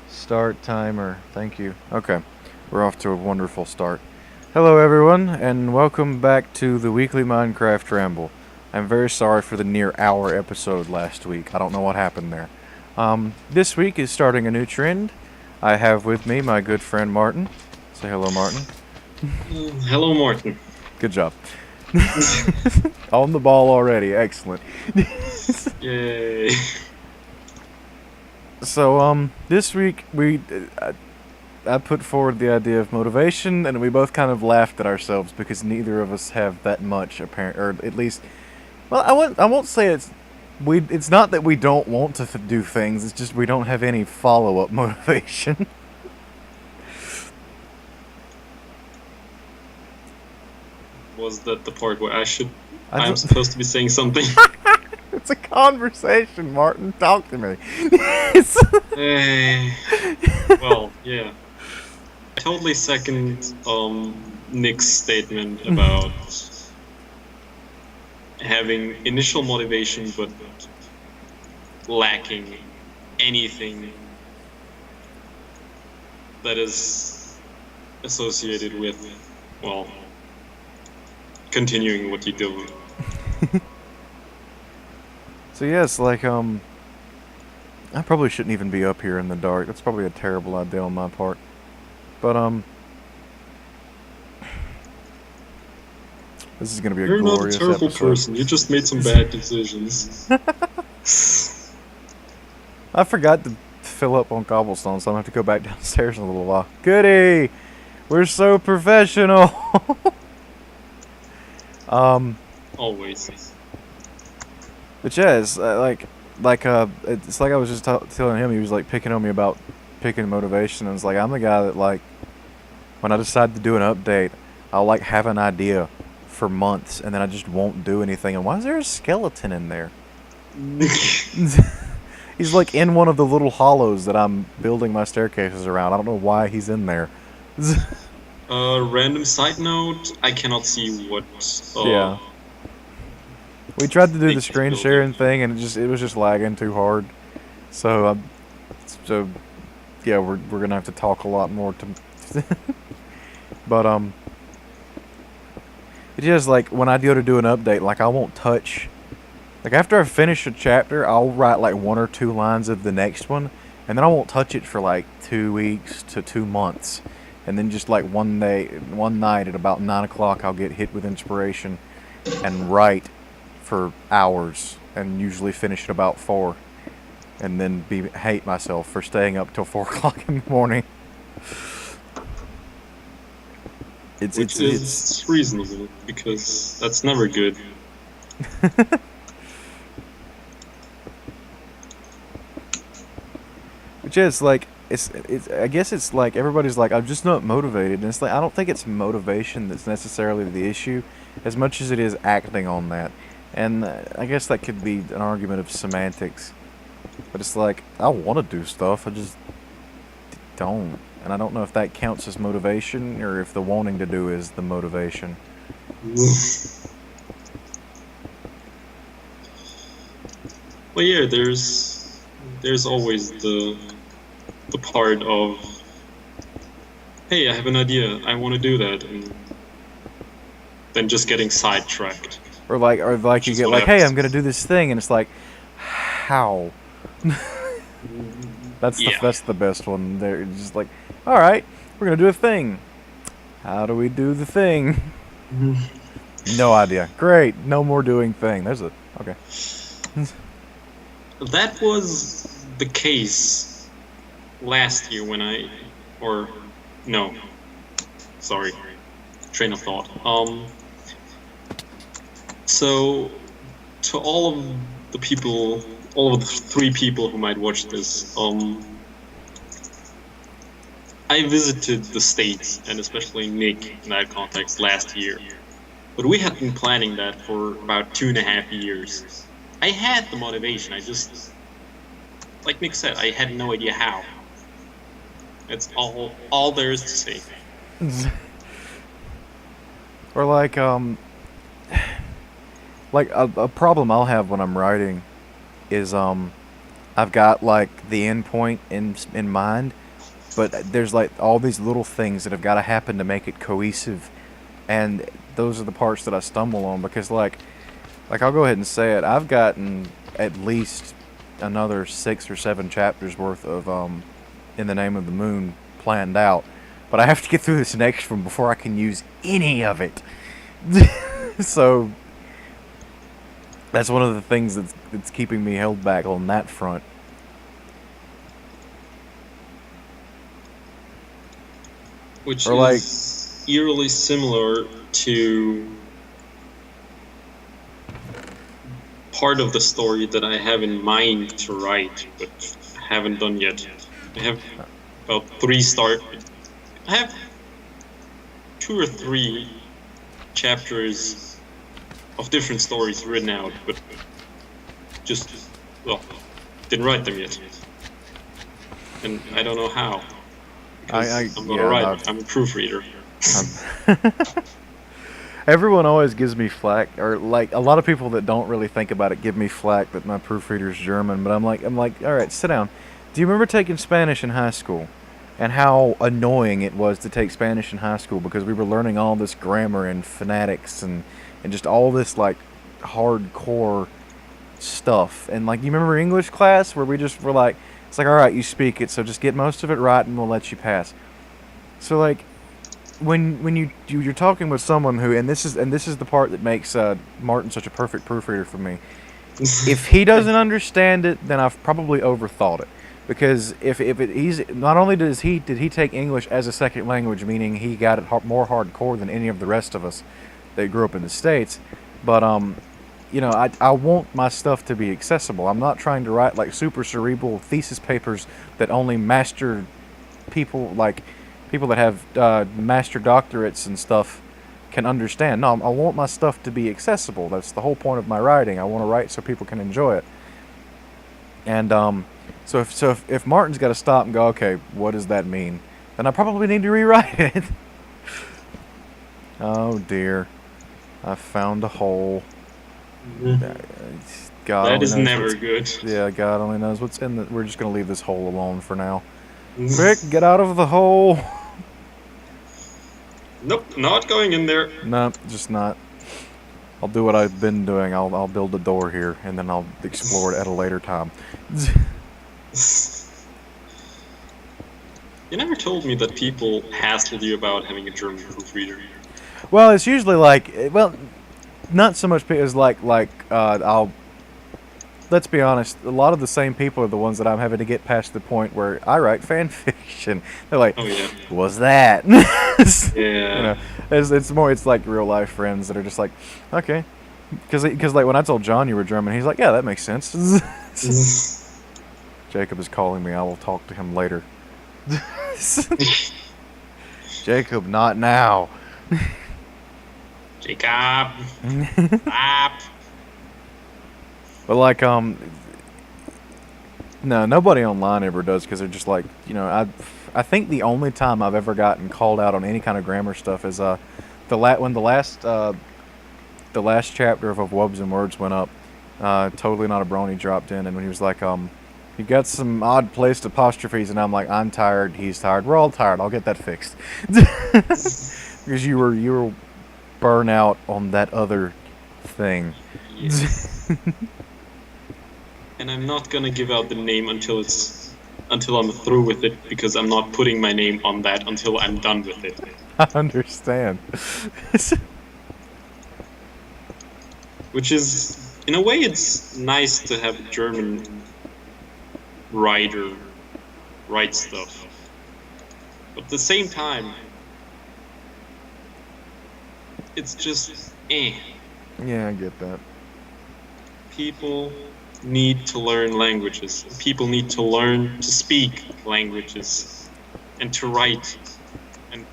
Start timer. Thank you. Okay. We're off to a wonderful start. Hello, everyone, and welcome back to the weekly Minecraft Ramble. I'm very sorry for the near hour episode last week. I don't know what happened there. This week is starting a new trend. I have with me my good friend Martin. Say hello, Martin. Hello, Martin. Good job. On the ball already. Excellent. Yay. So, this week I put forward the idea of motivation, and we both kind of laughed at ourselves because neither of us have that much apparent, or at least, well, I won't say it's not that we don't want to do things. It's just we don't have any follow up motivation. Was that the part where I I'm don't, supposed to be saying something? it's a conversation, Martin. Talk to me. Eh, well, yeah. I totally second Nick's statement about having initial motivation but lacking anything that is associated with, well, continuing what you do. So yes, I probably shouldn't even be up here in the dark. That's probably a terrible idea on my part. But this is gonna be a You're not a glorious terrible episode. person. You just made some bad decisions. I forgot to fill up on cobblestone, so I'm gonna have to go back downstairs in a little while. Goody! We're so professional. Always. But yeah, it's it's like I was just telling him. He was like picking on me about picking motivation, and it's like I'm the guy that like when I decide to do an update, I'll like have an idea for months, and then I just won't do anything. And why is there a skeleton in there? He's like in one of the little hollows that I'm building my staircases around. I don't know why he's in there. Random side note, I cannot see what Yeah. We tried to do the Nick is screen building. sharing thing, and it was just lagging too hard. So so yeah, we're gonna have to talk a lot more to. But it is like when I go to do an update, like I won't touch. Like after I finish a chapter, I'll write like 1 or 2 lines of the next one, and then I won't touch it for like 2 weeks to 2 months, and then just like one night at about 9 o'clock, I'll get hit with inspiration, and write for hours, and usually finish at about 4, and then hate myself for staying up till 4 o'clock in the morning. Which is reasonable, because that's never good. Which is like it's I guess it's like everybody's like I'm just not motivated, and it's like I don't think it's motivation that's necessarily the issue, as much as it is acting on that. And I guess that could be an argument of semantics, but it's like I want to do stuff, I just don't, and I don't know if that counts as motivation or if the wanting to do is the motivation. Well, yeah, there's always the part of, hey, I have an idea, I want to do that, and then just getting sidetracked. Or like you is get what like, hey, happens. I'm gonna do this thing, and it's like, how? Yeah. That's the best one. They're just like, all right, we're gonna do a thing. How do we do the thing? No idea. Great, no more doing thing. There's a okay. That was the case last year when no, sorry, train of thought. So to all of the people, all of the 3 people who might watch this, I visited the States, and especially Nick in that context, last year. But we had been planning that for about 2.5 years. I had the motivation, I just, like Nick said, I had no idea how. That's all there is to say. Or like a problem I'll have when I'm writing is I I've got like the end point in mind, but there's like all these little things that have got to happen to make it cohesive, and those are the parts that I stumble on because like I'll go ahead and say it. I've gotten at least another 6 or 7 chapters worth of In the Name of the Moon planned out, but I have to get through this next one before I can use any of it. So that's one of the things that's keeping me held back on that front. Which Or like, is eerily similar to part of the story that I have in mind to write, but haven't done yet. I have about I have 2 or 3 chapters of different stories written out, but just, well, didn't write them yet. And I don't know how. Because I'm not a writer, I'm a proofreader. Everyone always gives me flack, or like a lot of people that don't really think about it give me flack that my proofreader's German. But I'm like, all right, sit down. Do you remember taking Spanish in high school, and how annoying it was to take Spanish in high school because we were learning all this grammar and phonetics and just all this like hardcore stuff. And like, you remember English class where we just were like, it's like, all right, you speak it, so just get most of it right, and we'll let you pass. So like, when you're talking with someone who, and this is the part that makes Martin such a perfect proofreader for me. If he doesn't understand it, then I've probably overthought it. Because he's not only did he take English as a second language, meaning he got it more hardcore than any of the rest of us that grew up in the States, but you know, I want my stuff to be accessible. I'm not trying to write like super cerebral thesis papers that only master people that have master doctorates and stuff can understand. No, I want my stuff to be accessible. That's the whole point of my writing. I want to write so people can enjoy it. And so if Martin's got to stop and go, okay, what does that mean? Then I probably need to rewrite it. Oh dear, I found a hole. God that is never good. Yeah, God only knows what's in the. We're just gonna leave this hole alone for now. Quick, get out of the hole. Nope, not going in there. No, just not. I'll do what I've been doing. I'll build a door here, and then I'll explore it at a later time. You never told me that people hassled you about having a German proofreader. Well, it's usually like, well, not so much as I'll. Let's be honest. A lot of the same people are the ones that I'm having to get past the point where I write fan fiction. They're like, "Oh yeah, what's that?" yeah. You know, it's like real life friends that are just like, okay, because like when I told John you were German, he's like, yeah, that makes sense. Jacob is calling me. I will talk to him later. Jacob, not now. Jacob, stop. But like, no, nobody online ever does because they're just like, you know, I think the only time I've ever gotten called out on any kind of grammar stuff is when the last chapter of Wubs and Words went up. Totally Not a Brony dropped in, and when he was like, you got some odd placed apostrophes, and I'm like, I'm tired, he's tired, we're all tired. I'll get that fixed. Because you were burnt out on that other thing. Yes. And I'm not gonna give out the name until I'm through with it, because I'm not putting my name on that until I'm done with it. I understand. Which is, in a way, it's nice to have a German writer write stuff. But at the same time, it's just, Yeah, I get that. People need to learn languages. People need to learn to speak languages and to write. And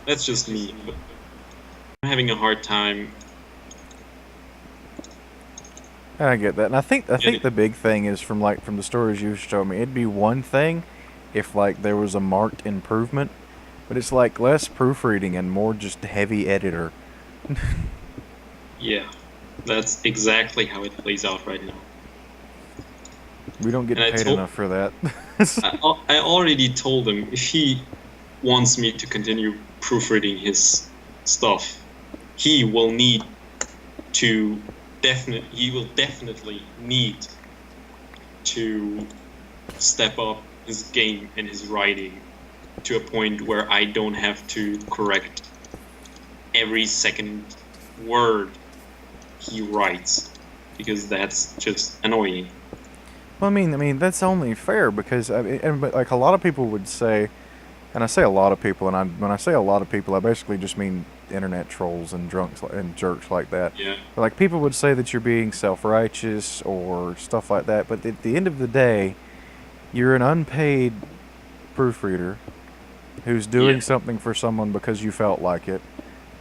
that's just me. But I'm having a hard time. I get that, and I think the big thing is from the stories you showed me, it'd be one thing if like there was a marked improvement, but it's like less proofreading and more just heavy editor. Yeah. That's exactly how it plays out right now. We don't get And paid enough for that. I already told him if he wants me to continue proofreading his stuff, he will definitely need to step up his game and his writing to a point where I don't have to correct every second word he writes, because that's just annoying. Well, I mean that's only fair because but like a lot of people would say, and I say a lot of people, and when I say a lot of people, I basically just mean internet trolls and drunks and jerks like that. Yeah. But like people would say that you're being self-righteous or stuff like that, but at the end of the day, you're an unpaid proofreader who's doing something for someone because you felt like it.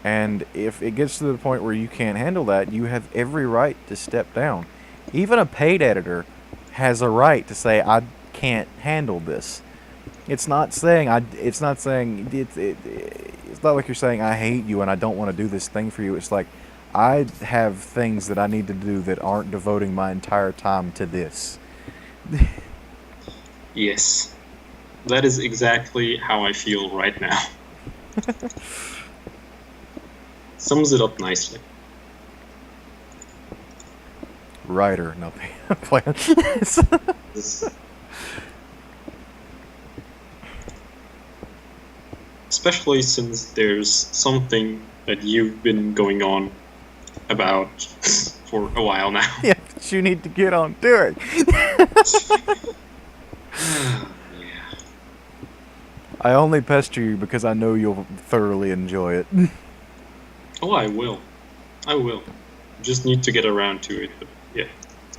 And if it gets to the point where you can't handle that, you have every right to step down. Even a paid editor has a right to say, I can't handle this. It's not saying it's not saying it's not like you're saying I hate you and I don't want to do this thing for you. It's like I have things that I need to do that aren't devoting my entire time to this. Yes. That is exactly how I feel right now. Sums it up nicely. Writer, no plan. Especially since there's something that you've been going on about for a while now. Yeah, but you need to get on to it. Yeah. I only pester you because I know you'll thoroughly enjoy it. Oh, I will. Just need to get around to it. But yeah,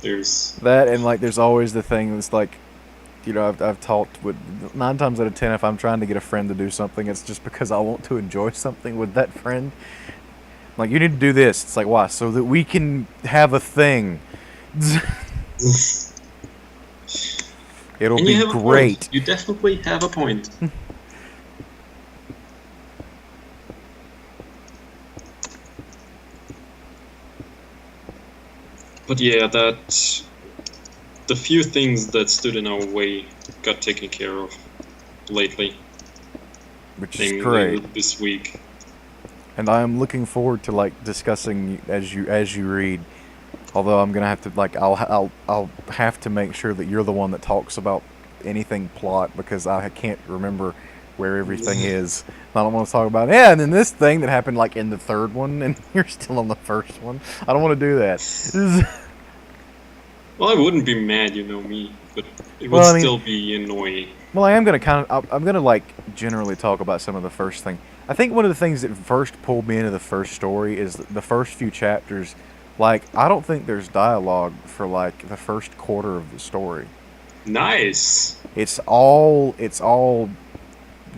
there's that, and like there's always the thing that's like, you know, I've talked with 9 times out of 10 if I'm trying to get a friend to do something, it's just because I want to enjoy something with that friend. Like, you need to do this. It's like, why? So that we can have a thing. It'll and be you have great. A point. You definitely have a point. But yeah, the few things that stood in our way got taken care of lately. Which is great. This week. And I am looking forward to like discussing as you read. Although I'm gonna have to like I'll have to make sure that you're the one that talks about anything plot because I can't remember where everything is. I don't want to talk about and then this thing that happened like in the 3rd one and you're still on the 1st one. I don't want to do that. Well, I wouldn't be mad, you know me, but it would still be annoying. Well, I am gonna I'm gonna like generally talk about some of the first thing. I think one of the things that first pulled me into the first story is the first few chapters. Like, I don't think there's dialogue for like the first quarter of the story. Nice. It's all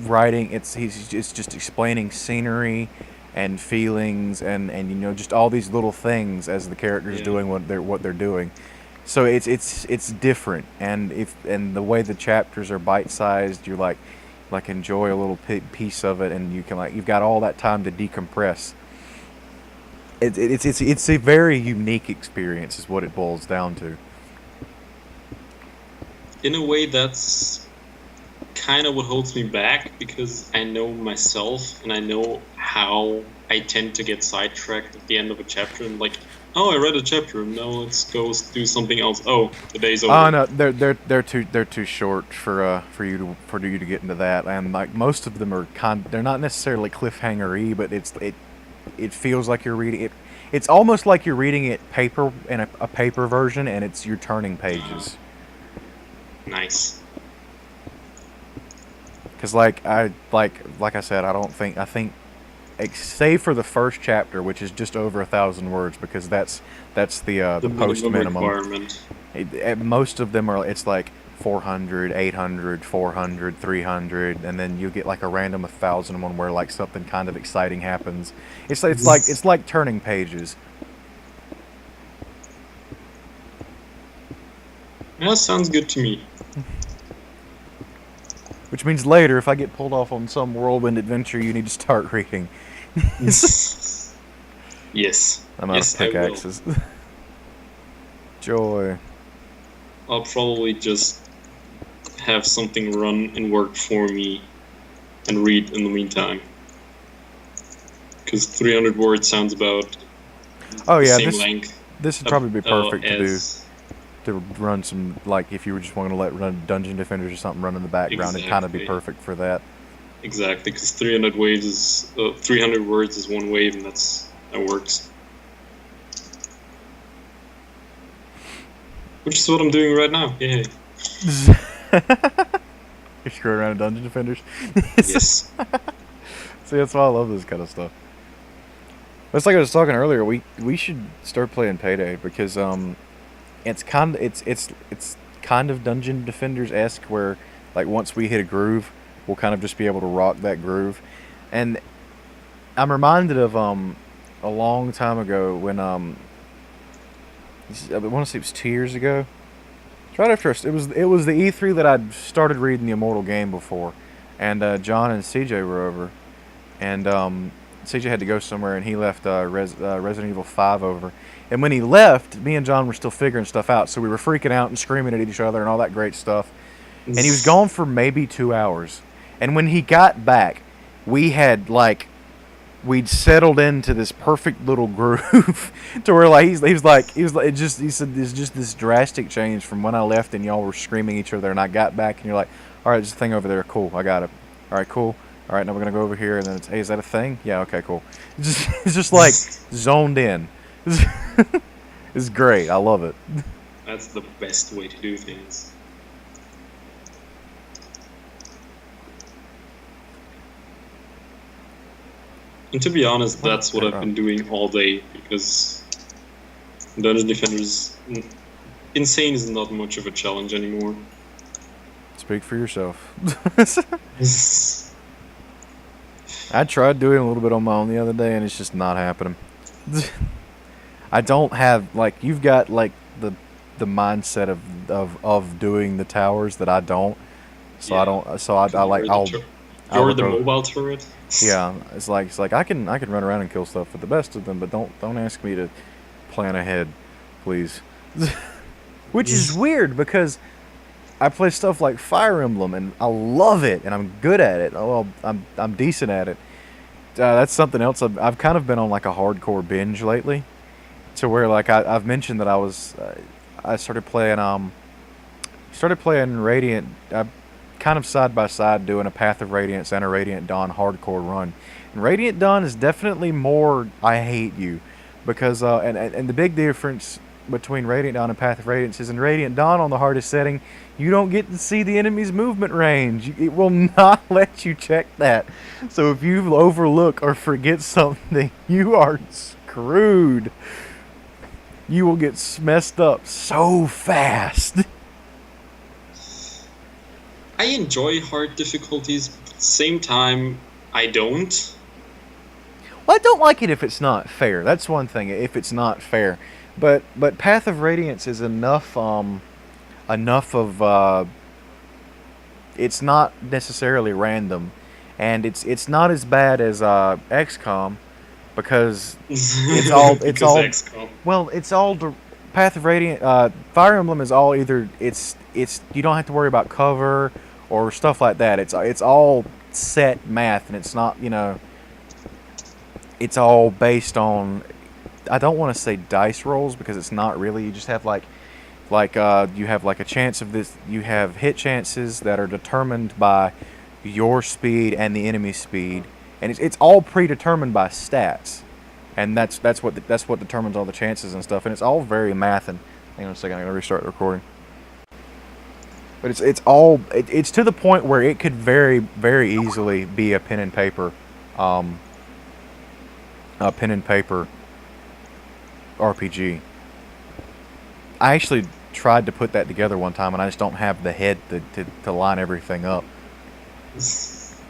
writing. It's just explaining scenery and feelings and you know just all these little things as the characters doing what they're doing. So it's different, and the way the chapters are bite sized, you're like enjoy a little piece of it, and you can you've got all that time to decompress. It's a very unique experience, is what it boils down to. In a way, that's kind of what holds me back, because I know myself and I know how I tend to get sidetracked at the end of a chapter and like, oh, I read a chapter, now let's go do something else. Oh, the day's over. Oh no, they're too short for you to get into that, and like most of them are they're not necessarily cliffhanger-y, but it feels like you're reading it. It's almost like you're reading it paper in a paper version, and you're turning pages. Nice. Because like I said, I think save for the first chapter, which is just over 1,000 words, because that's the post minimum requirement. Most of them are it's like 400, 800, 400, 300, and then you get like a random 1,000 one where like something kind of exciting happens. It's like turning pages. That sounds good to me. Which means later, if I get pulled off on some whirlwind adventure, you need to start reading. Yes. I'm out of Yes, I will. pickaxes. Joy. I'll probably just have something run and work for me and read in the meantime. Because 300 words sounds about Oh the yeah, same length this would probably be perfect as to run some, like, if you were just wanting to let run Dungeon Defenders or something run in the background, it'd kind of be exactly. perfect for that. Exactly, because 300 waves is 300 words is one wave, and that works. Which is what I'm doing right now. Yay! You're screwing around in Dungeon Defenders. Yes. See, that's why I love this kind of stuff. It's like I was talking earlier. We should start playing Payday because it's kind of Dungeon Defenders esque where, like, once we hit a groove, we'll kind of just be able to rock that groove. And I'm reminded of a long time ago when I want to say it was 2 years ago. It's right after it was the E3 that I'd started reading the Immortal Game before, and John and CJ were over, and CJ had to go somewhere, and he left Resident Evil 5 over. And when he left, me and John were still figuring stuff out, so we were freaking out and screaming at each other and all that great stuff. And he was gone for maybe 2 hours. And when he got back, we had, like, we'd settled into this perfect little groove to where, like, he said there's just this drastic change from when I left and y'all were screaming at each other, and I got back and you're like, all right, there's a thing over there, cool, I got it. All right, cool. All right, now we're gonna go over here, and then it's, hey, is that a thing? Yeah, okay, cool. It's just like zoned in. It's great. I love it. That's the best way to do things. And to be honest, that's what I've been doing all day, because Dungeon Defenders Insane is not much of a challenge anymore. Speak for yourself. I tried doing a little bit on my own the other day, and it's just not happening. I don't have, like, you've got, like, the mindset of doing the towers that I don't. So yeah. I don't. So I like You're the mobile turret. Yeah, it's like I can run around and kill stuff with the best of them, but don't ask me to plan ahead, please. Which is weird because I play stuff like Fire Emblem and I love it and I'm good at it. Oh, well, I'm decent at it. That's something else. I've kind of been on like a hardcore binge lately, to where like I've mentioned that I started playing Radiant. Kind of side by side doing a Path of Radiance and a Radiant Dawn hardcore run. And Radiant Dawn is definitely more I hate you, because and the big difference between Radiant Dawn and Path of Radiance is in Radiant Dawn on the hardest setting, you don't get to see the enemy's movement range. It will not let you check that. So if you overlook or forget something, you are screwed. You will get messed up so fast. I enjoy hard difficulties, but at the same time, I don't. Well, I don't like it if it's not fair. That's one thing, if it's not fair. But Path of Radiance is enough of it's not necessarily random, and it's not as bad as XCOM, because it's all XCOM. Well, it's all Path of Radiant. Fire Emblem is all either it's you don't have to worry about cover or stuff like that. It's all set math, and it's not, it's all based on, I don't want to say dice rolls, because it's not really. You just have like you have like a chance of this. You have hit chances that are determined by your speed and the enemy's speed, and it's all predetermined by stats, and that's what determines all the chances and stuff. And it's all very math. And hang on a second, I'm gonna restart the recording. But it's to the point where it could very, very easily be a pen and paper RPG. I actually tried to put that together one time, and I just don't have the head to line everything up.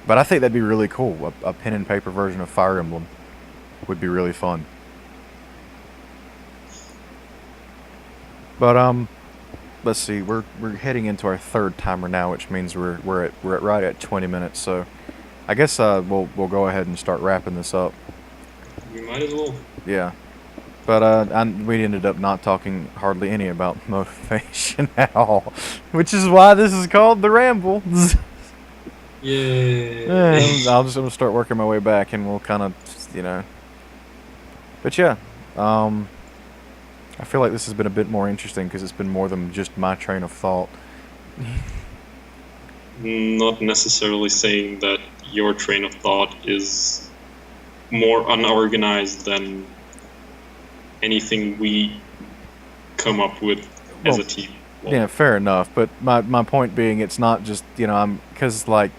But I think that'd be really cool. A pen and paper version of Fire Emblem would be really fun. But let's see. We're heading into our third timer now, which means we're right at 20 minutes. So I guess we'll go ahead and start wrapping this up. We might as well. Yeah. But we ended up not talking hardly any about motivation at all, which is why this is called the Ramble. Yay. I'm just gonna start working my way back, and we'll kind of, you know. But yeah, um, I feel like this has been a bit more interesting because it's been more than just my train of thought. Not necessarily saying that your train of thought is more unorganized than anything we come up with as a team. Well, Yeah, fair enough. But my point being, it's not just I'm because like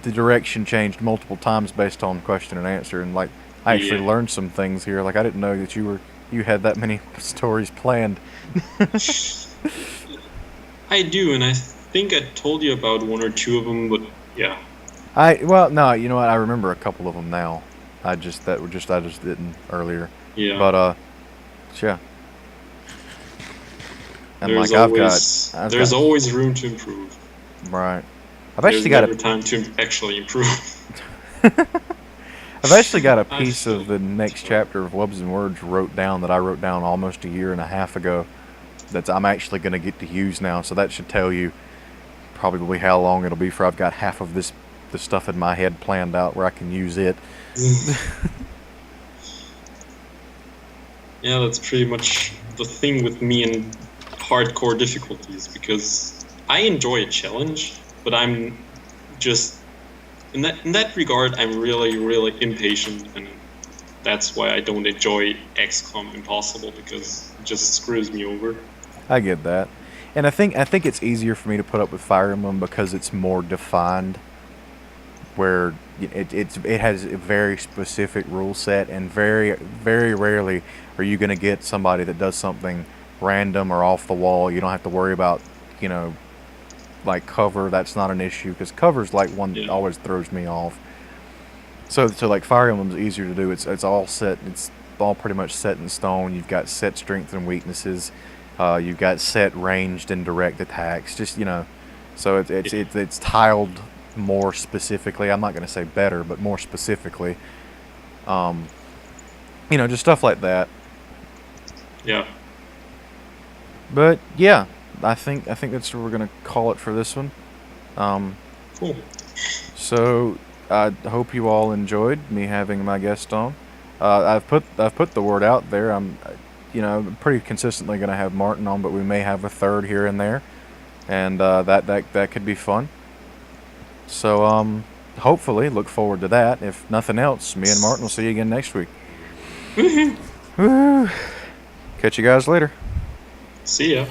the direction changed multiple times based on question and answer, and like I actually yeah. learned some things here. Like I didn't know that you had that many stories planned. I do, and I think I told you about one or two of them, but yeah. No, you know what? I remember a couple of them now. I just didn't earlier. Yeah. But yeah. And There's like I've there's got always room to improve. right. I've There's actually got never time to actually improve. I've actually got a I piece of the next chapter of Webs and Words wrote down that I wrote down almost a year and a half ago. That I'm actually going to get to use now. So that should tell you probably how long it'll be for I've got half of the stuff in my head planned out where I can use it. Yeah, that's pretty much the thing with me and hardcore difficulties, because I enjoy a challenge, but I'm just in that regard I'm really impatient, and that's why I don't enjoy XCOM Impossible, because it just screws me over. I get that, and I think it's easier for me to put up with Fire Emblem because it's more defined. Where it has a very specific rule set, and very rarely are you going to get somebody that does something random or off the wall. You don't have to worry about you know like cover. That's not an issue because cover's like one that Yeah. always throws me off. So like Fire Emblem's easier to do. It's all set. It's all pretty much set in stone. You've got set strengths and weaknesses. You've got set ranged and direct attacks. Just so it's tiled more specifically. I'm not going to say better, but more specifically. Um, just stuff like that. Yeah. But yeah, I think that's what we're going to call it for this one. Um, Cool. So I hope you all enjoyed me having my guest on. I've put the word out there. I'm pretty consistently going to have Martin on, but we may have a third here and there, and that could be fun. So hopefully look forward to that. If nothing else, me and Martin will see you again next week. Woo! Catch you guys later. See ya.